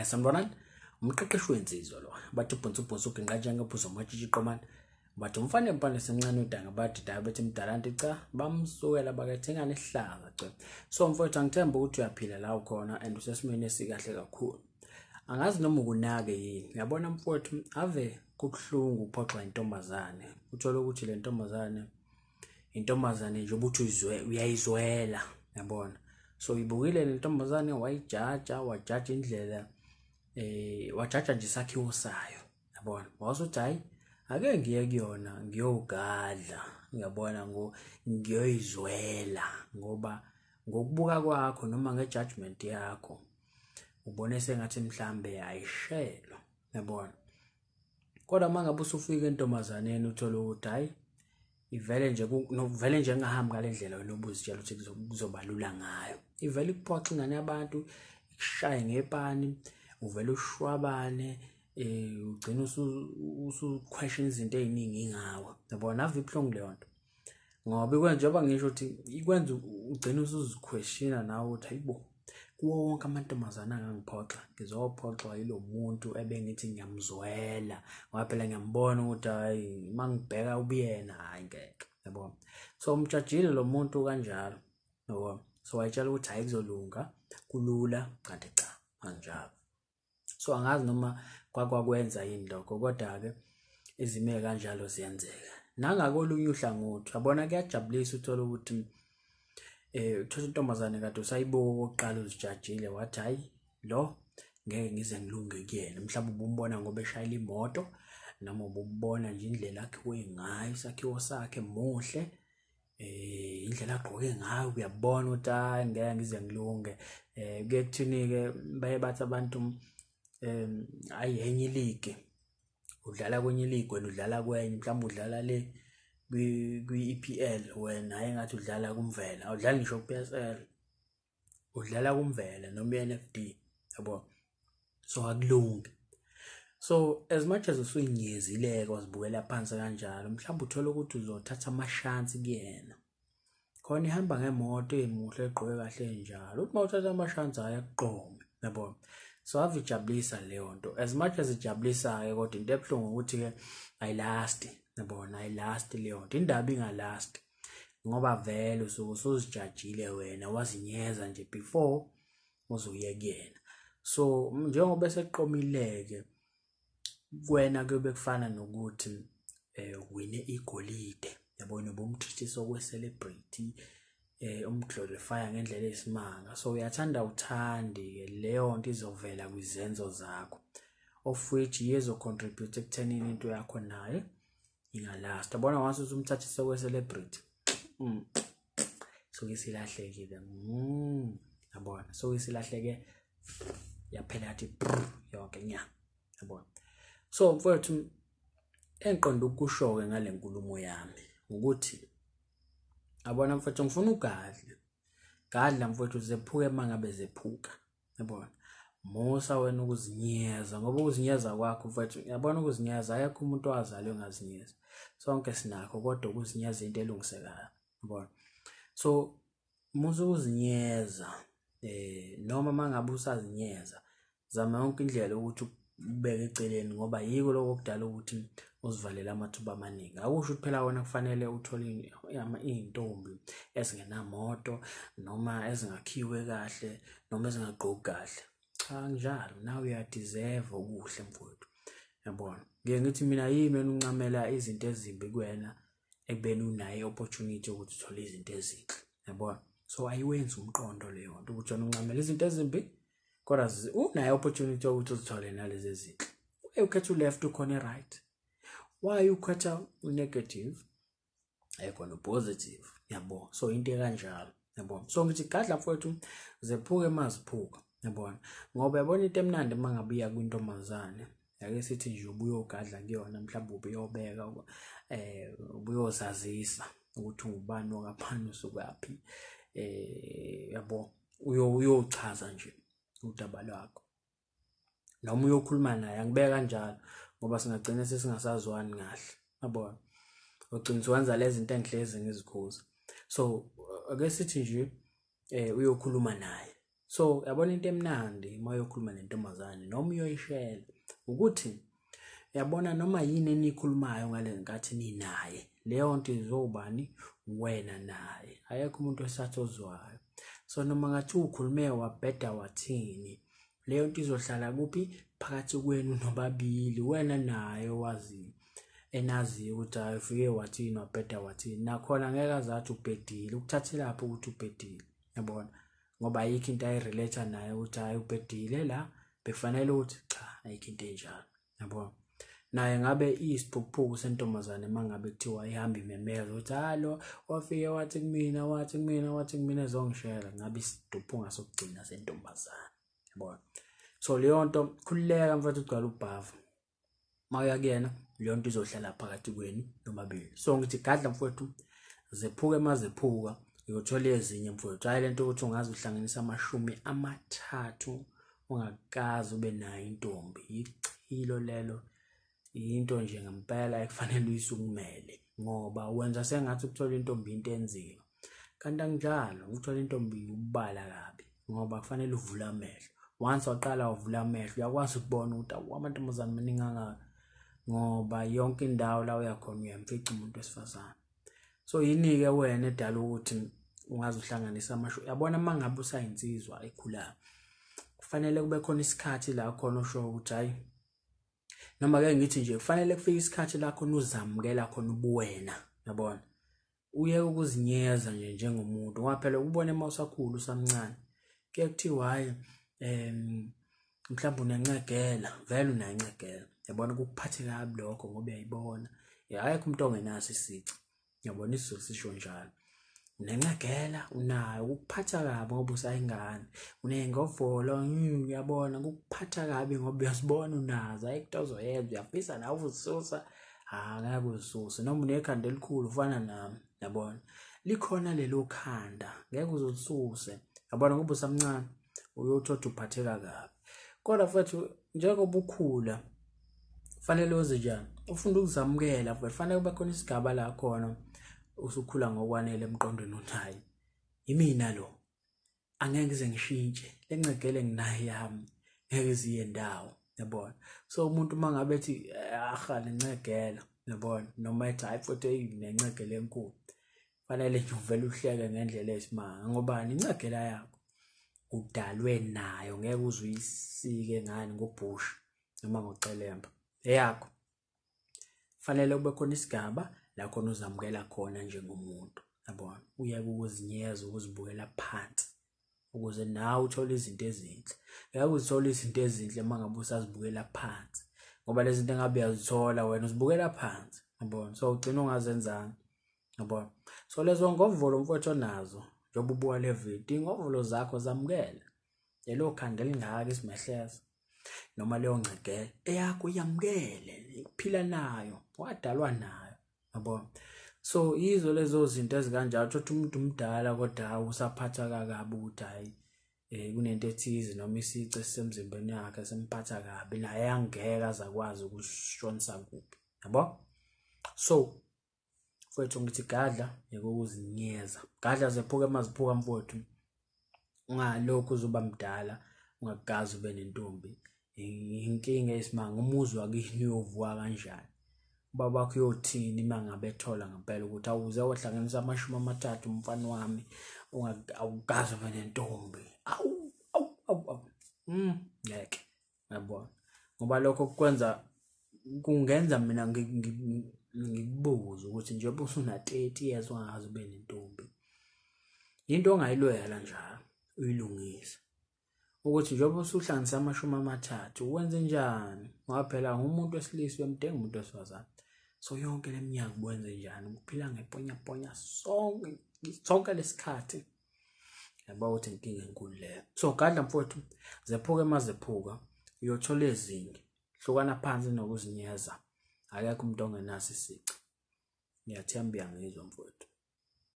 Sanibonani, umqeqeshi wensizwa lo. Bathi ubhonsu nginqatsha ngaphuzo matshitshi qomani. Bathi umfane mpane semncane udanga bathi dabethi mdala nti cha bamsukela bakethenga nehlaza ce. So mfowethu angithemba ukuthi uyaphila la ukhona and usesimene esikahle kakhulu. Angazi noma ukunake yini. Uyabona mfowethu ave kubuhlungu uphoxa intombazane. Uthola ukuthi le intombazane nje ubuthi uyayizwela, yabona. So ibukile le ntombazane wajaja indlela wajaja nje isakhiwo sayo, yabona. Wasuthi hayi ake ngiye kuyona ngiyogadla, ngiyabona ngiyoyizwela ngoba ngokubuka kwakho noma ngejudgment yakho ubone sengathi mhlambe ayishelo, yabona. Kodwa mangabe usufika entombazaneni uthola ukuthi hayi ivele nje ngahamba ngale ndlela wena obuzitshela ukuthi kuzobalula ngayo. Ivele ikuphoxa ingane yabantu, ikushaye ngepani, uvele ushwabane, ugcina usu-question izinto eziningi ngawe. Yabona ave ibuhlungu leyo nto. Ngoba ikwenza njengoba ngisho ukuthi ikwenza ugcina usuziquestiona nawe ukuthi hayibo kuwo wonke amantombazane angangiphoxa ngizophoxwa yilo muntu ebengithi ngiyamzwela ngoba phela ngiyambona ukuthi hayi mangibheka ubuyena hayi ngeke, yabona. So umjajile lo muntu kanjalo, yabona. So wayitshela ukuthi hayi kuzolunga kulula kanti cha anjalo. So angazi noma kwakwenza yini lokho, kodwa ke izime kanjalo ziyenzeka. Nangakolunye uhlangothi yabona kuyajabulisa uthola ukuthi uthola intombazane kade usayibuka oqala uzijajile wathi hayi lo ngeke ngize ngilunge kuyena. Mhlawumbe ubumbona ngoba eshayela imoto noma ububona nje indlela akhiwe ngayo, isakhiwo sakhe muhle, indlela agqoke ngayo uyabona ukuthi hayi ngeke ngize ngilunge. Kuye kuthini ke baye bathi abantu ayenye league udlala kwenye league wena udlala kwenye, mhlawumbe udlala le kwi-EPL wena hayi ngathi udlala kumvela, awudlali ngisho ku-PSL, udlala kumvela noma i-NFD, yabo. So akulungi. So as much as usuyinyezile wazibukela phansi kanjalo, mhlawumbe uthola ukuthi uzothatha amashansi kuyena khona ihamba ngemoto emuhle egqoke kahle njalo, uthi mawuthatha amashansi ayakuqome, yabo. So avijabulisa leyo nto. As much as ijabulisa-ke kodwa into ebuhlungu ukuthi ke ayilasti, yabona, ayilasti leyo nto. Indaba ingalasti ngoba vele usuzijajile wena wazinyeza nje before uzuye kuyena. So njengoba seqomileke wena kube kufana nokuthi wine igolide, yabona, ubumtreatisa okwe-celebrity, umglorifya ngendlela esimanga. So uyathanda uthandi leyo nto izovela kwizenzo zakho, of which yezo-contribute ekuthenini into yakho naye ingalast. Yabona once umthathisa okwe-celebrity so isilahlekile, yabona. So isilahleke yaphela yathi yonke nya, yabona. So mfowethu engiqonda ukusho-ke ngale nkulumo yami ukuthi yabona mfowethu ngifuna ugadla mfowethu Zephuke mangabe Zephuka, yabona. Musa wena ukuzinyeza ngoba ukuzinyeza kwakho mfowethu, yabona, ukuzinyeza ayekho umuntu owazalwe engazinyeza. Sonke sinakho kodwa ukuzinyeza into elungisekayo, yabona. So musa ukuzinyeza noma mangabe usazinyeza zama yonke indlela ukuthi ubeke eceleni ngoba yiko lokho okudala ukuthi uzivalele amathuba amaningi. Akusho ukuthi phela wena kufanele uthole iy'ntombi ezingenamoto noma ezingakhiwe kahle noma ezingagqoki kahle. Cha njalo, nawe uyadeserve okuhle mfowethu, yabona. Ngeke ngithi mina yimi wena uncamela izinto ezimbi kuwena ekubeni unayo i-opportunity ukuthi uthole izinto ezinhle, yabona. So ayiwenzi umqondo leyo nto ukuthi wena uncamela izinto ezimbi kodwa unayo opportunity ukuthi uzithole nalezi ezinhle. Why ukhetha u-left ukhona i-right? Why ukhetha u-negative ekhona u-positive, yabo. So into kanjalo, yabo. So ngithi gadla mfowethu Zephuke Maziphuka, yabona. Ngoba yabona into emnandi mangabe iya kwintombazane, ake sithi nje ubuyogadla kuyona, mhlawumbe ubuyobeka ubuyozazisa ukuthi ungubani wakaphi usukaphi, yabo. Uyochaza nje udaba lwakho noma uyokhuluma naye, angibeka kanjalo ngoba singagcina sesingasazwani kahle, yabona. Ugcina wenza lezi zinto engihlezi ngizikhuza. So ake sithi nje uyokhuluma naye, So yabona into emnandi mayokhuluma nentombazane noma uyoyishela ukuthi yabona noma yini enikhulumayo ngale nkathi ninaye leyo nto izobani wena naye ayekho umuntu esathozwayo. So noma ngathi ukhulume wabheda wathini leyo nto izohlala kuphi phakathi kwenu nobabili wena naye wazi enazi ukuthi ayifike wathini wabheda wathini nakhona ngeke azathi ubhedile ukuthathela lapho ukuthi ubhedile yabona ngoba ayikho into ayirelate naye ukuthi hayi ubhedile la bekufanele ukuthi cha ayikho into enjalo yabona. Naye ngabe isiphukuphuku sentombazane mangabe kuthiwa ihamba imemeza ukuthi halo wafike wathi kumina ezongishela ngabe isiduphu ngasokugcina sentombazane yabona. So leyo nto khulileka mfethu ugcwala ubhavu mawuya kuyena leyo nto izohlala phakathi kwenu nomabili. So ngithi Gadla mfethu Zephuke Maziphuka uyothola ezinye mfethu hayi lento ukuthi ungazi uhlanganisa 30 ungakazi ube nayo intombi ichilo lelo into nje ngempela ekufanele uyisukumele ngoba wenza sengathi ukuthola intombi into enzima kanti anginjalo ukuthola intombi ubala kabi ngoba kufanele uvule amehlo. Once waqala uvula amehlo uyakwazi ukubona ukuthi amantombazane maningi angaka ngoba yonke indawo la uyakhona uyamfica umuntu wesifazane. So yini ke wena edala ukuthi ungazi uhlanganisa yabona mangabe usayinsizwa ekhula kufanele kube khona isikhathi la khona usho ukuthi hayi noma ke ngithi nje kufanele kufike isikhathi la khona uzamukela khona ubuwena yabona uye ukuzinyeza nje njengomuntu ngoba phela ubone mawusakhulu usamncane ke kuthiwa hayi mhlawumbe unencegela vele unancegela yabona ukuphathe kabi lokho ngoba uyayibona ayekho umuntu ongenaso isici yabona isizwe sisho njalo unencegela unayo ukuphatha kabi ngoba usayingane unengovolo uyabona ukuphatha kabi ngoba uyasibona unazo ayikho ozoyenza uyafisa nawe uzisusa ngeke uzisuse noma unekhanda elikhulu ufana nami yabona likhona lelo khanda ngeke uzolisuse yabona ngoba usamncane uyothola uphatheka kabi kodwa futhi njengoba ukhula kufanele uze njani ufunda ukuzamukela futhi kufanele kube khona isigaba la khona usukhula ngokwanele emqondweni unayo imina lo angeke ngize ngishintshe lencegele nginayo yami ngeke iziye ndawo yabona. So umuntu mangabe ethi lencegela yabona noma ethi hayi futhi nencegele enkulu kufanele nje uvele uhleke ngendlela esimanga ngoba incegela yakho udalwe nayo ngeke uzuyisike ngani ngobhushi noma ngocelemba eyakho kufanele kube khona isigaba la khona uzamukela khona njengomuntu yabona uye ukuzinyeza ukuzibukela phansi ukuze nawe uthole izinto ezinhle ngeke uzithole izinto ezinhle mangabe usazibukela phansi ngoba lezi zinto engabe uyazithola wena uzibukela phansi yabona. So ugcina ungazenzanga yabona. So lezo ngovolo mfowethu onazo njengoba ubuka le video ingovolo zakho zamukela lelo khanda elingaka isimehleza noma leyo ncegela eyakho yamukele uphila nayo wadalwa nayo yabona. So izo lezo zinto ezikanjalo uthi umuntu umdala kodwa usaphatha kabi ukuthi hayi kunento ethize noma isici esisemzimbeni yakhe semphatha kabi naye angeke azakwazi ukushonisa kuphi yabo. So mfowethu ngithi Gadla ukuzinyeza Gadla Zephuke Maziphuka mfowethu ungalokhu uzoba mdala ungakazi ube nentombi inkinga esimanga umuzi wakini uyovuka kanjani ubaba wakho uyothini mangabe ethola ngempela ukuthi awuze wahlanganisa 30 umfana wami ungakazi ube nentombi ngeke yabona ngoba lokho kwenza kungenza mina ngikubuza ukuthi njengoba usuna 30 years ungakazi ube nentombi into ongayilwela njalo uyilungisa ukuthi njengoba usuhlanganisa 30 wenze njani ngoba phela umuntu wesilisa uyamdinga umuntu wesifazane. So yonke leminyaka wenze njani ukuphila ngeponya sonke lesikhathi yaba uthi inkinga enkulu leyo. So Gadla mfowethu Zephuke Maziphuka uyothola ezinye hlukana phansi nokuzinyeza akekho umuntu ongenaso isici. Ngiyathemba uyangizwa mfowethu.